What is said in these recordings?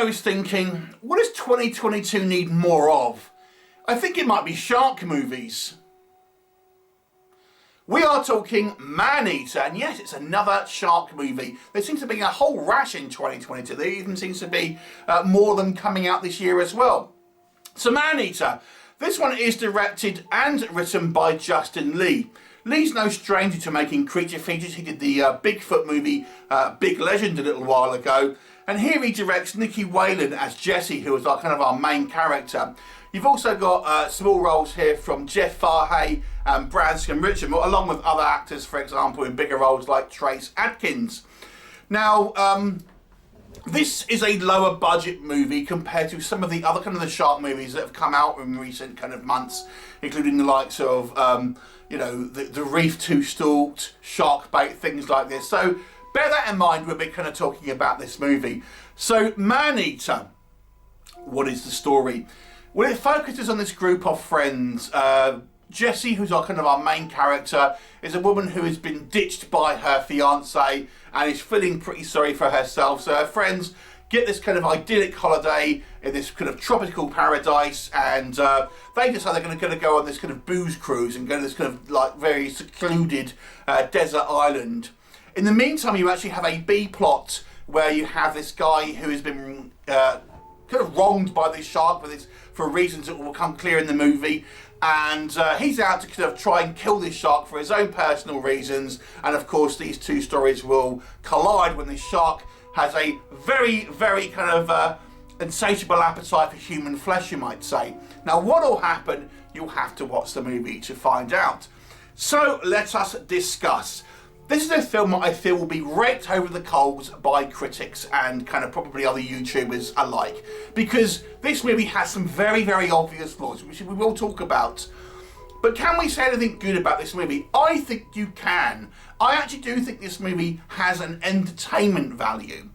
I was thinking, what does 2022 need more of? I think it might be shark movies. We are talking MANEATER, and yes, it's another shark movie. There seems to be a whole rash in 2022. There even seems to be more of them coming out this year as well. So MANEATER, this one is directed and written by Justin Lee. Lee's no stranger to making creature features. He did the Bigfoot movie Geek Legion a little while ago. And here he directs Nicky Whelan as Jesse, who is kind of our main character. You've also got small roles here from Jeff Fahey and Branscombe Richard, along with other actors, for example, in bigger roles like Trace Adkins. Now, this is a lower budget movie compared to some of the other kind of the shark movies that have come out in recent kind of months, including the likes of, you know, the Reef Too Stalked, Shark Bait, things like this. So bear that in mind when we're kind of talking about this movie. So MANEATER, what is the story? Well, it focuses on this group of friends. Jessie, who's kind of our main character, is a woman who has been ditched by her fiance and is feeling pretty sorry for herself. So her friends get this kind of idyllic holiday in this kind of tropical paradise, and they decide they're going to go on this kind of booze cruise and go to this kind of like very secluded desert island. In the meantime, you actually have a B plot where you have this guy who has been kind of wronged by this shark for reasons that will become clear in the movie, and he's out to kind of try and kill this shark for his own personal reasons. And of course these two stories will collide when this shark has a very, very kind of insatiable appetite for human flesh, you might say. Now what will happen, you'll have to watch the movie to find out. So let us discuss. This is a film that I feel will be raked over the coals by critics and kind of probably other YouTubers alike, because this movie has some very, very obvious flaws, which we will talk about. But can we say anything good about this movie? I think you can. I actually do think this movie has an entertainment value.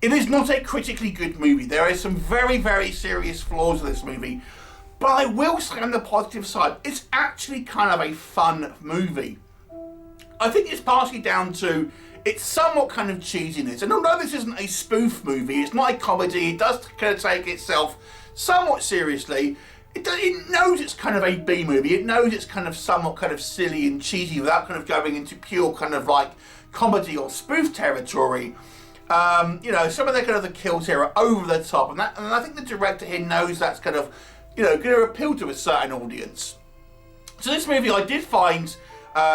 It is not a critically good movie. There are some very, very serious flaws in this movie. But I will say on the positive side, it's actually kind of a fun movie. I think it's partially down to its somewhat kind of cheesiness. And although this isn't a spoof movie, it's not a comedy, it does kind of take itself somewhat seriously. It knows it's kind of a B movie. It knows it's kind of somewhat kind of silly and cheesy without kind of going into pure kind of like comedy or spoof territory. You know, some of the kind of the kills here are over the top, and I think the director here knows that's kind of, you know, going to appeal to a certain audience. So this movie I did find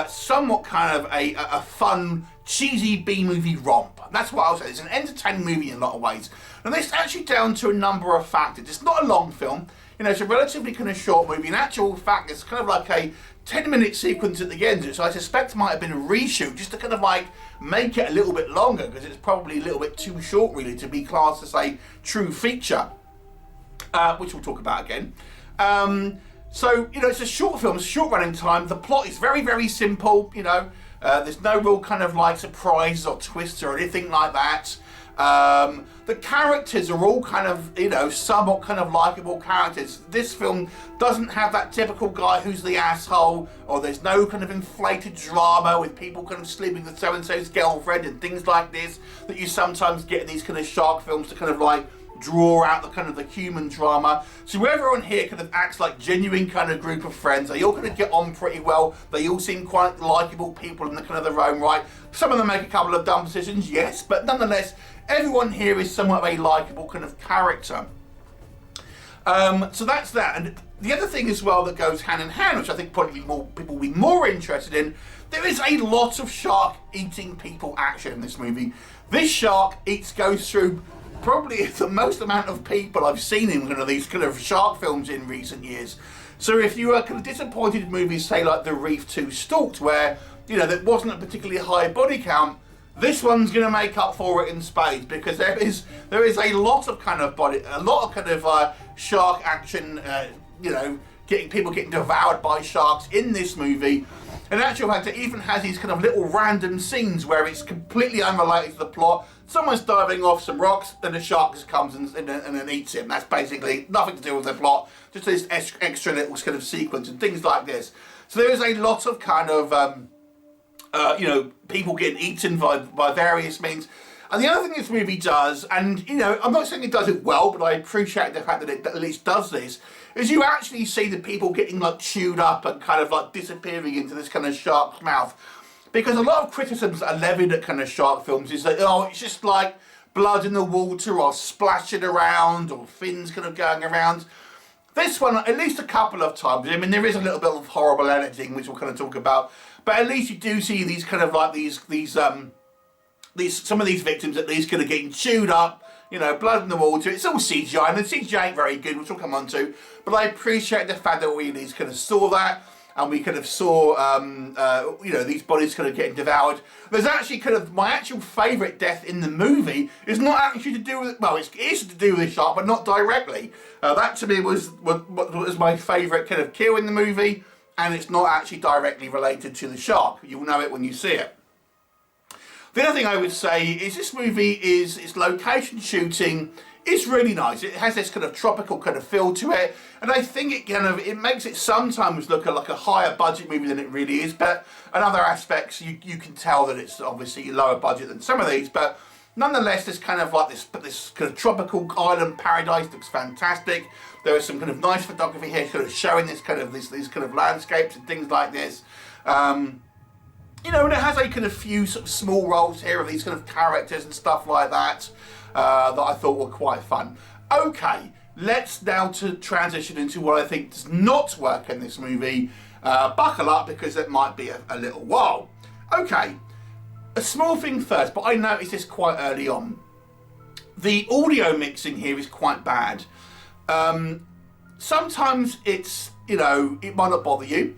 somewhat kind of a fun, cheesy B-movie romp. That's what I'll say. It's an entertaining movie in a lot of ways. And this is actually down to a number of factors. It's not a long film. You know, it's a relatively kind of short movie. In actual fact, it's kind of like a 10-minute sequence at the end, which I suspect might have been a reshoot just to kind of like make it a little bit longer, because it's probably a little bit too short really to be classed as a true feature, which we'll talk about again. So, you know, it's a short film, it's a short running time. The plot is very, very simple, you know. There's no real kind of like surprises or twists or anything like that. The characters are all kind of, you know, somewhat kind of likeable characters. This film doesn't have that typical guy who's the asshole, or there's no kind of inflated drama with people kind of sleeping with so-and-so's girlfriend and things like this that you sometimes get in these kind of shark films to kind of like draw out the kind of the human drama. So everyone here kind of acts like genuine kind of group of friends. They all kind of get on pretty well. They all seem quite likeable people in the kind of their own right. Some of them make a couple of dumb decisions, yes, but nonetheless, everyone here is somewhat of a likeable kind of character. So that's that. And the other thing as well that goes hand in hand, which I think probably more people will be more interested in, there is a lot of shark eating people action in this movie. This shark goes through probably the most amount of people I've seen in one of these kind of shark films in recent years. So if you are kind of disappointed in movies, say like The Reef Too Stalked, where, you know, there wasn't a particularly high body count, this one's going to make up for it in spades, because there is a lot of kind of shark action, you know, people getting devoured by sharks in this movie. In actual fact, it even has these kind of little random scenes where it's completely unrelated to the plot. Someone's diving off some rocks, then a shark just comes and then eats him. That's basically nothing to do with the plot, just this extra little kind of sequence and things like this. So there is a lot of kind of, you know, people getting eaten by various means. And the other thing this movie does, and you know, I'm not saying it does it well, but I appreciate the fact that it at least does this, is you actually see the people getting like chewed up and kind of like disappearing into this kind of shark's mouth. Because a lot of criticisms that are levied at kind of shark films is that, oh, it's just like blood in the water or splashing around or fins kind of going around. This one, at least a couple of times, I mean, there is a little bit of horrible editing, which we'll kind of talk about, but at least you do see these kind of like some of these victims at least kind of getting chewed up, you know, blood in the water. It's all CGI, and the CGI ain't very good, which we'll come on to, but I appreciate the fact that we at least kind of saw that, and we kind of saw, you know, these bodies kind of getting devoured. There's actually kind of, my actual favourite death in the movie is not actually to do with, well, it is to do with the shark, but not directly. That to me was my favourite kind of kill in the movie, and it's not actually directly related to the shark. You'll know it when you see it. The other thing I would say is this movie is, its location shooting is really nice. It has this kind of tropical kind of feel to it, and I think it makes it sometimes look like a higher budget movie than it really is, but in other aspects you can tell that it's obviously lower budget than some of these, but nonetheless this kind of like this kind of tropical island paradise looks fantastic. There is some kind of nice photography here kind of showing this kind of these kind of landscapes and things like this. You know, and it has a kind of few sort of small roles here of these kind of characters and stuff like that that I thought were quite fun. Okay, let's now to transition into what I think does not work in this movie. Buckle up, because it might be a little while. Okay, a small thing first, but I noticed this quite early on. The audio mixing here is quite bad. Sometimes it's, you know, it might not bother you.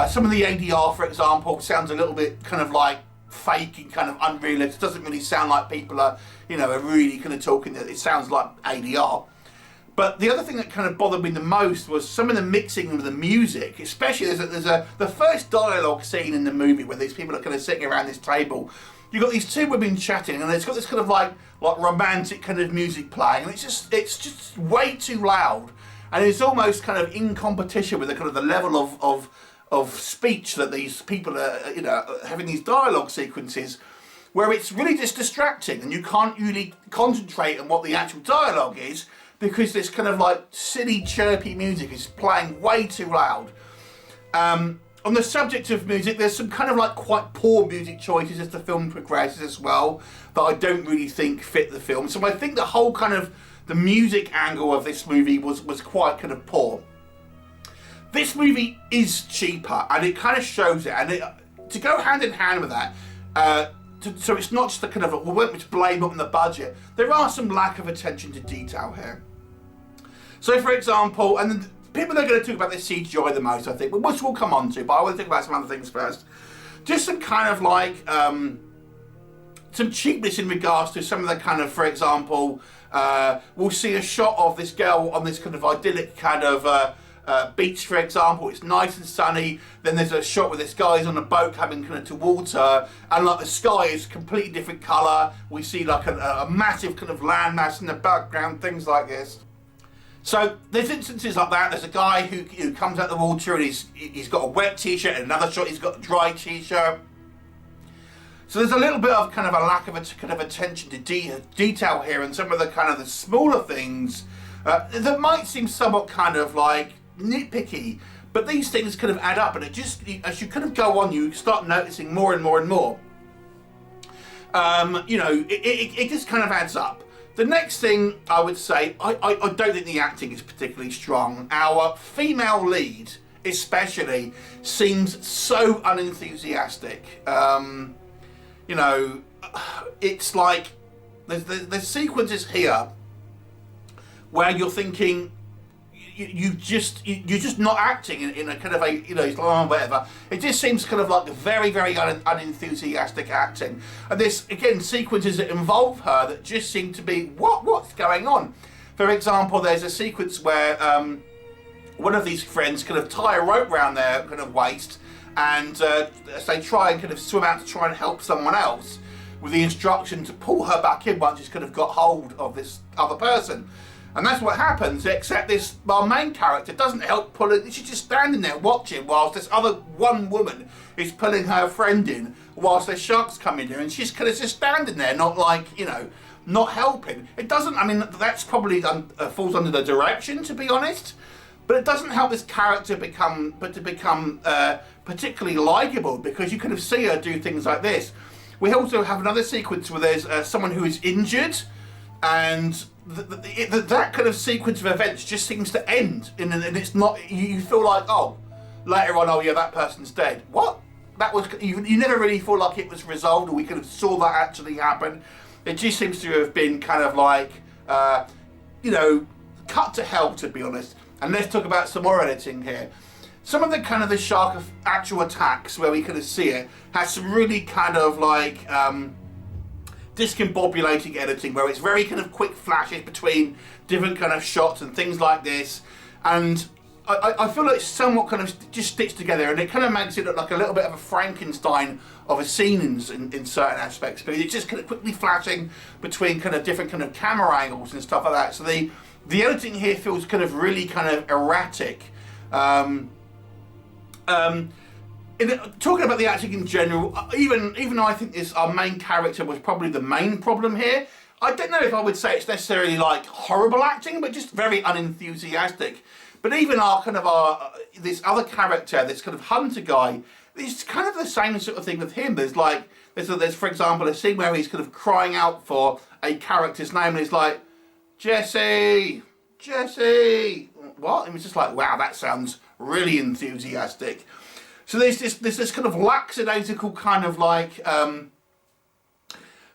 Some of the ADR, for example, sounds a little bit kind of like fake and kind of unrealistic. It doesn't really sound like people are, you know, are really kind of talking. It sounds like ADR. But the other thing that kind of bothered me the most was some of the mixing of the music, especially the first dialogue scene in the movie where these people are kind of sitting around this table. You've got these two women chatting, and it's got this kind of like romantic kind of music playing, and it's just way too loud, and it's almost kind of in competition with the kind of the level of speech that these people are, you know, having these dialogue sequences where it's really just distracting and you can't really concentrate on what the actual dialogue is because this kind of like silly chirpy music is playing way too loud. On the subject of music, there's some kind of like quite poor music choices as the film progresses as well that I don't really think fit the film. So I think the whole kind of the music angle of this movie was quite kind of poor. This movie is cheaper, and it kind of shows it, and to go hand in hand with that, so it's not just a kind of, we won't blame it on the budget, there are some lack of attention to detail here. So for example, and people are going to talk about the CGI the most, I think, which we'll come on to, but I want to talk about some other things first. Just some kind of like, some cheapness in regards to some of the kind of, for example, we'll see a shot of this girl on this kind of idyllic kind of beach, for example. It's nice and sunny. Then there's a shot where this guy's on a boat coming kind of towards her, and like the sky is a completely different colour. We see like a massive kind of landmass in the background, things like this. So there's instances like that. There's a guy who comes out the water and he's got a wet t-shirt, and another shot he's got a dry t-shirt. So there's a little bit of kind of a lack of kind of attention to detail here, and some of the kind of the smaller things that might seem somewhat kind of like nitpicky, but these things kind of add up, and it just, as you kind of go on, you start noticing more and more and more. You know, it just kind of adds up. The next thing I would say, I don't think the acting is particularly strong. Our female lead, especially, seems so unenthusiastic. You know, it's like there's sequences here where you're thinking you're just not acting in a kind of a, you know, whatever. It just seems kind of like very, very unenthusiastic acting. And there's, again, sequences that involve her that just seem to be, what's going on? For example, there's a sequence where one of these friends kind of tie a rope around their kind of waist, and they try and kind of swim out to try and help someone else, with the instruction to pull her back in once she's kind of got hold of this other person. And that's what happens, except our main character doesn't help pull it. She's just standing there watching whilst this other one woman is pulling her friend in whilst the sharks come in here, and she's kind of just standing there, not like, you know, not helping. It doesn't, I mean, that's probably falls under the direction, to be honest, but it doesn't help this character become particularly likeable, because you kind of see her do things like this. We also have another sequence where there's someone who is injured, and that kind of sequence of events just seems to end, and it's not, you feel like, oh, later on, oh yeah, that person's dead. What? That was, you never really feel like it was resolved, or we kind of saw that actually happen. It just seems to have been kind of like, you know, cut to hell, to be honest. And let's talk about some more editing here. Some of the kind of the shark of actual attacks where we kind of see it has some really kind of like discombobulating editing, where it's very kind of quick flashes between different kind of shots and things like this, and I feel like it's somewhat kind of just stitched together, and it kind of makes it look like a little bit of a Frankenstein of a scene in certain aspects, but it's just kind of quickly flashing between kind of different kind of camera angles and stuff like that. So the editing here feels kind of really kind of erratic. Talking about the acting in general, even though I think our main character was probably the main problem here, I don't know if I would say it's necessarily like horrible acting, but just very unenthusiastic. But even this other character, this kind of hunter guy, it's kind of the same sort of thing with him. There's for example a scene where he's kind of crying out for a character's name, and he's like, Jesse, Jesse, what? And it's just like, wow, that sounds really enthusiastic. So there's this kind of lackadaisical kind of like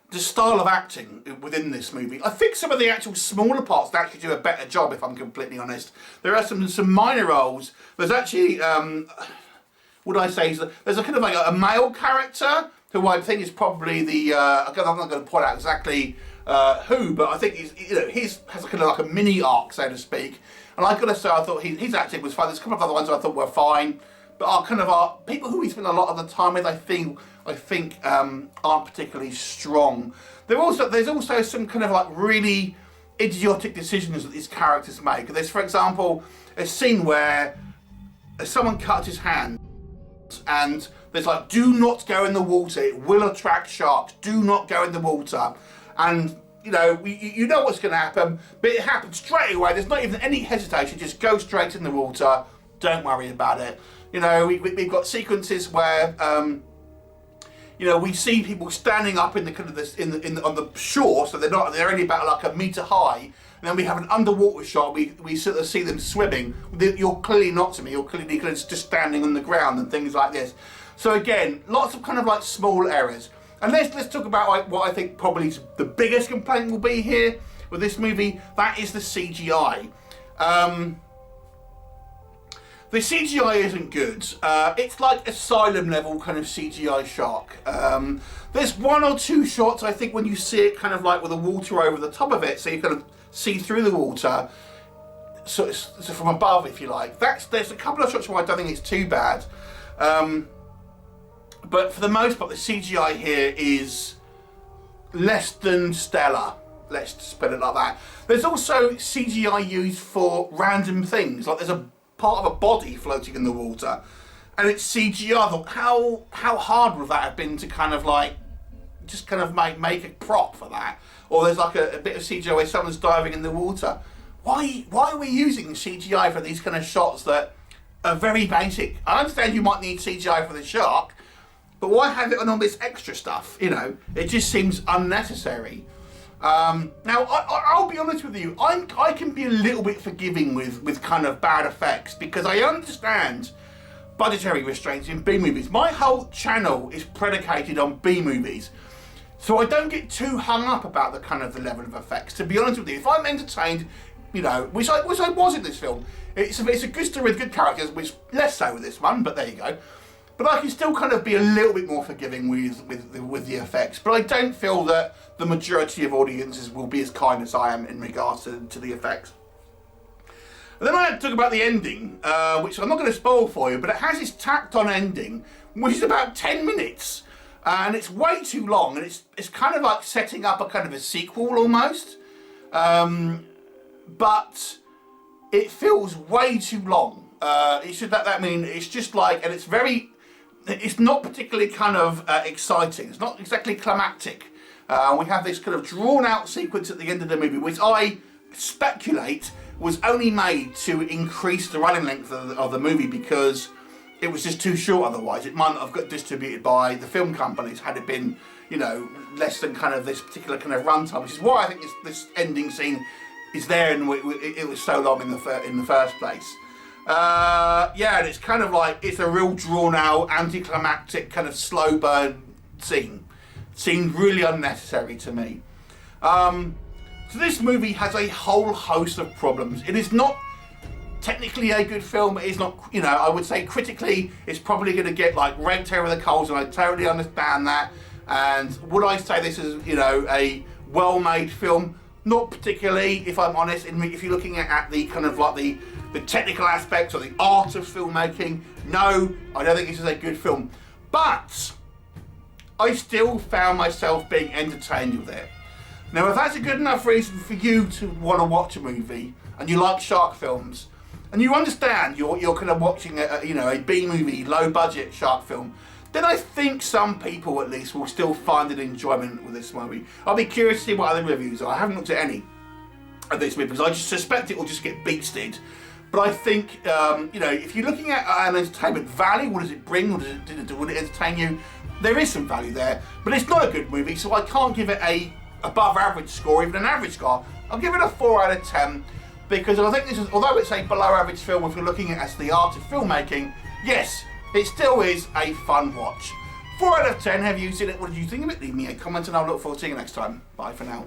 the style of acting within this movie. I think some of the actual smaller parts actually do a better job, if I'm completely honest. There are some minor roles. There's actually, what do I say? There's a kind of like a male character who I think is probably the, I'm not going to point out exactly who, but I think he's has kind of like a mini arc, so to speak. And I've got to say, I thought his acting was fine. There's a couple of other ones I thought were fine, but are people who we spend a lot of the time with, I think aren't particularly strong. There's also some kind of like really idiotic decisions that these characters make. There's, for example, a scene where someone cuts his hand, and there's like, do not go in the water, it will attract sharks, do not go in the water. And you know what's going to happen, but it happens straight away. There's not even any hesitation, just go straight in the water, don't worry about it. You know, we've got sequences where you know, we see people standing up in the kind of on the shore, so they're only about like a metre high, and then we have an underwater shot. We sort of see them swimming. You're clearly not to me. You're clearly just standing on the ground and things like this. So again, lots of kind of like small errors. And let's talk about like what I think probably the biggest complaint will be here with this movie. That is the CGI. The CGI isn't good. It's like Asylum level kind of CGI shark. There's one or two shots, I think, when you see it kind of like with the water over the top of it, so you kind of see through the water, so from above, if you like. There's a couple of shots where I don't think it's too bad. But for the most part, the CGI here is less than stellar. Let's just put it like that. There's also CGI used for random things, like there's a part of a body floating in the water, and it's CGI. I thought, how hard would that have been to kind of like just kind of make a prop for that? Or there's like a bit of CGI where someone's diving in the water. Why are we using CGI for these kind of shots that are very basic? I understand you might need CGI for the shark, but why have it on all this extra stuff? You know, it just seems unnecessary. Now, I'll be honest with you, I can be a little bit forgiving with kind of bad effects, because I understand budgetary restraints in B movies. My whole channel is predicated on B movies, so I don't get too hung up about the level of effects. To be honest with you, if I'm entertained, you know, which I was in this film, it's a good story with good characters, which less so with this one, but there you go. But I can still kind of be a little bit more forgiving with the effects. But I don't feel that the majority of audiences will be as kind as I am in regards to the effects. And then I had to talk about the ending, which I'm not going to spoil for you, but it has this tacked on ending, which is about 10 minutes. And it's way too long, and it's kind of like setting up a kind of a sequel almost. but it feels way too long. It's just like, and it's not particularly kind of exciting. It's not exactly climactic. We have this kind of drawn out sequence at the end of the movie, which I speculate was only made to increase the running length of the movie because it was just too short otherwise. It might not have got distributed by the film companies had it been, you know, less than kind of this particular kind of runtime, which is why I think this ending scene is there and it was so long in the first place. Yeah, and it's kind of like, it's a real drawn out, anticlimactic, kind of slow burn scene. Seemed really unnecessary to me. So this movie has a whole host of problems. It is not technically a good film. It is not, you know, I would say critically, it's probably going to get like raked over the coals, and I totally understand that. And would I say this is, you know, a well-made film? Not particularly, if I'm honest. If you're looking at the kind of like the technical aspects or the art of filmmaking, no, I don't think this is a good film. But I still found myself being entertained with it. Now, if that's a good enough reason for you to want to watch a movie, and you like shark films, and you understand you're kind of watching a B-movie, low-budget shark film, then I think some people at least will still find an enjoyment with this movie. I'll be curious to see what other reviews are. I haven't looked at any of this movie because I just suspect it will just get beasted. But I think, if you're looking at an entertainment value, what does it bring? Will it entertain you? There is some value there, but it's not a good movie, so I can't give it a above average score, even an average score. I'll give it a 4 out of 10 because I think this is, although it's a below average film, if you're looking at it as the art of filmmaking, yes, it still is a fun watch. 4 out of 10, have you seen it? What did you think of it? Leave me a comment and I'll look forward to seeing you next time. Bye for now.